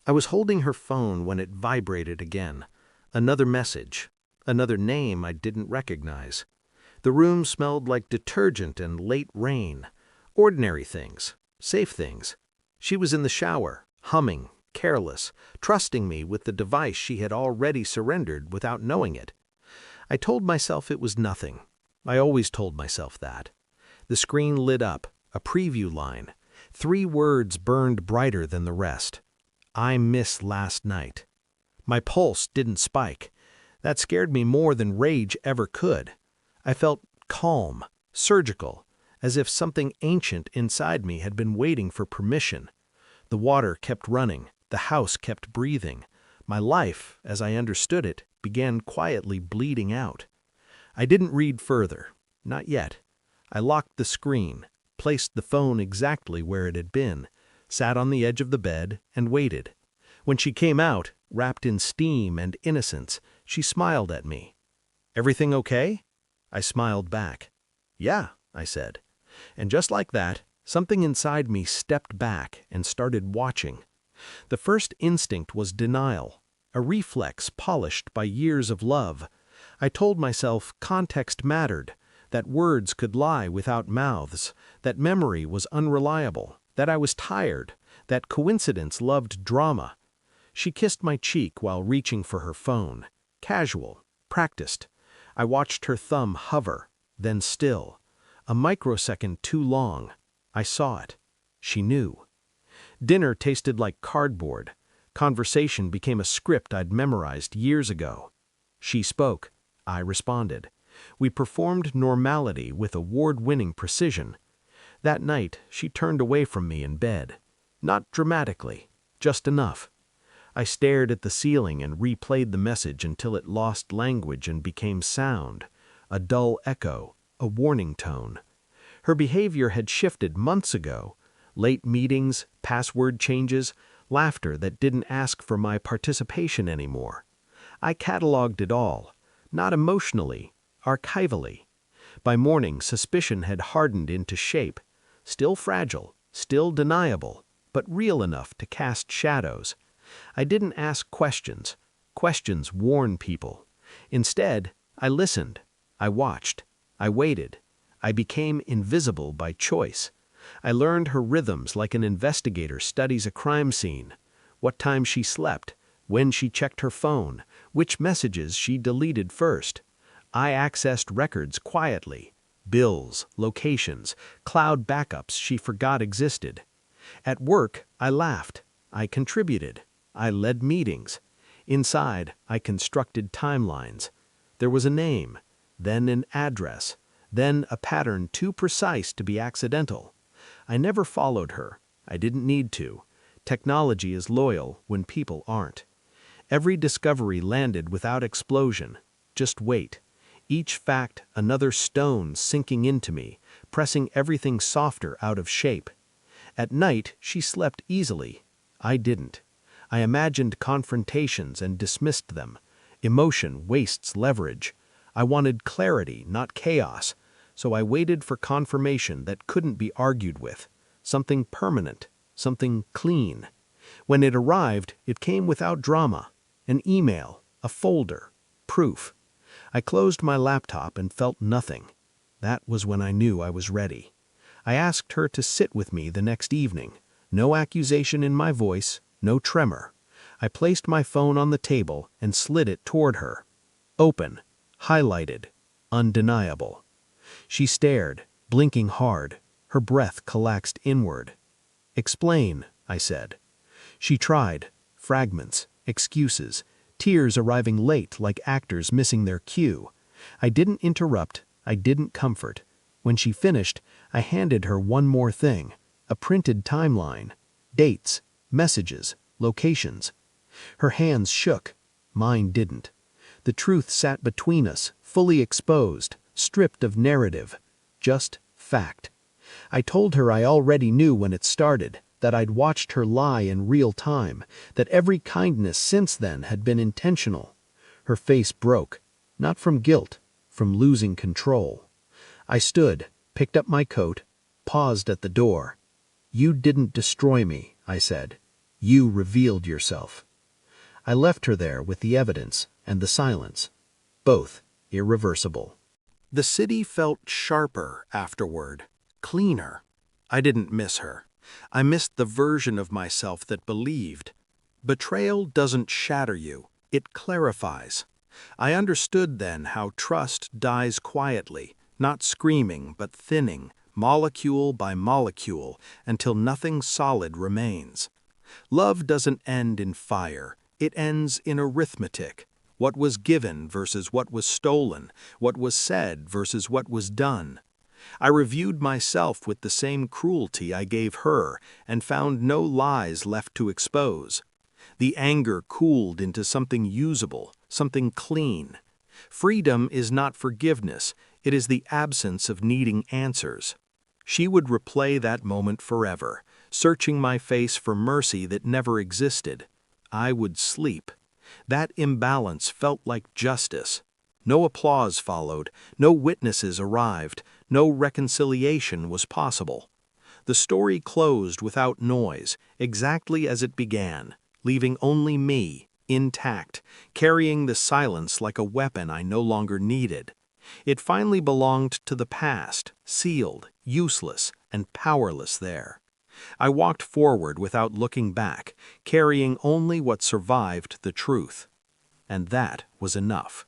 I was holding her phone when it vibrated again. Another message. Another name I didn't recognize. The room smelled like detergent and late rain. Ordinary things. Safe things. She was in the shower, humming, careless, trusting me with the device she had already surrendered without knowing it. I told myself it was nothing. I always told myself that. The screen lit up, a preview line. 3 words burned brighter than the rest. I miss last night. My pulse didn't spike. That scared me more than rage ever could. I felt calm, surgical, as if something ancient inside me had been waiting for permission. The water kept running, the house kept breathing. My life, as I understood it, began quietly bleeding out. I didn't read further. Not yet. I locked the screen, placed the phone exactly where it had been, sat on the edge of the bed, and waited. When she came out, wrapped in steam and innocence, she smiled at me. "Everything okay?" I smiled back. "Yeah," I said. And just like that, something inside me stepped back and started watching. The first instinct was denial, a reflex polished by years of love. I told myself context mattered, that words could lie without mouths, that memory was unreliable, that I was tired, that coincidence loved drama. She kissed my cheek while reaching for her phone. Casual, practiced. I watched her thumb hover, then still. A microsecond too long. I saw it. She knew. Dinner tasted like cardboard. Conversation became a script I'd memorized years ago. She spoke. I responded. We performed normality with award-winning precision. That night, she turned away from me in bed. Not dramatically, just enough. I stared at the ceiling and replayed the message until it lost language and became sound, a dull echo, a warning tone. Her behavior had shifted months ago. Late meetings, password changes, laughter that didn't ask for my participation anymore. I cataloged it all, not emotionally, archivally. By morning, suspicion had hardened into shape, still fragile, still deniable, but real enough to cast shadows. I didn't ask questions. Questions warn people. Instead, I listened. I watched. I waited. I became invisible by choice. I learned her rhythms like an investigator studies a crime scene. What time she slept, when she checked her phone, which messages she deleted first. I accessed records quietly. Bills, locations, cloud backups she forgot existed. At work, I laughed. I contributed. I led meetings. Inside, I constructed timelines. There was a name, then an address, then a pattern too precise to be accidental. I never followed her. I didn't need to. Technology is loyal when people aren't. Every discovery landed without explosion. Just wait. Each fact another stone sinking into me, pressing everything softer out of shape. At night, she slept easily. I didn't. I imagined confrontations and dismissed them. Emotion wastes leverage. I wanted clarity, not chaos, so I waited for confirmation that couldn't be argued with. Something permanent, something clean. When it arrived, it came without drama. An email, a folder, proof. I closed my laptop and felt nothing. That was when I knew I was ready. I asked her to sit with me the next evening. No accusation in my voice, no tremor. I placed my phone on the table and slid it toward her. Open, highlighted, undeniable. She stared, blinking hard. Her breath collapsed inward. "Explain," I said. She tried. Fragments, excuses, tears arriving late like actors missing their cue. I didn't interrupt. I didn't comfort. When she finished, I handed her one more thing, a printed timeline. Dates, messages, locations. Her hands shook. Mine didn't. The truth sat between us, fully exposed, stripped of narrative. Just fact. I told her I already knew when it started, that I'd watched her lie in real time, that every kindness since then had been intentional. Her face broke, not from guilt, from losing control. I stood, picked up my coat, paused at the door. "You didn't destroy me," I said. You revealed yourself. I left her there with the evidence and the silence, both irreversible. The city felt sharper afterward, cleaner. I didn't miss her. I missed the version of myself that believed. Betrayal doesn't shatter you, it clarifies. I understood then how trust dies quietly, not screaming but thinning, molecule by molecule, until nothing solid remains. Love doesn't end in fire, it ends in arithmetic. What was given versus what was stolen, what was said versus what was done. I reviewed myself with the same cruelty I gave her and found no lies left to expose. The anger cooled into something usable, something clean. Freedom is not forgiveness, it is the absence of needing answers. She would replay that moment forever, searching my face for mercy that never existed. I would sleep. That imbalance felt like justice. No applause followed, no witnesses arrived, no reconciliation was possible. The story closed without noise, exactly as it began, leaving only me, intact, carrying the silence like a weapon I no longer needed. It finally belonged to the past, sealed, useless, and powerless there. I walked forward without looking back, carrying only what survived the truth. And that was enough.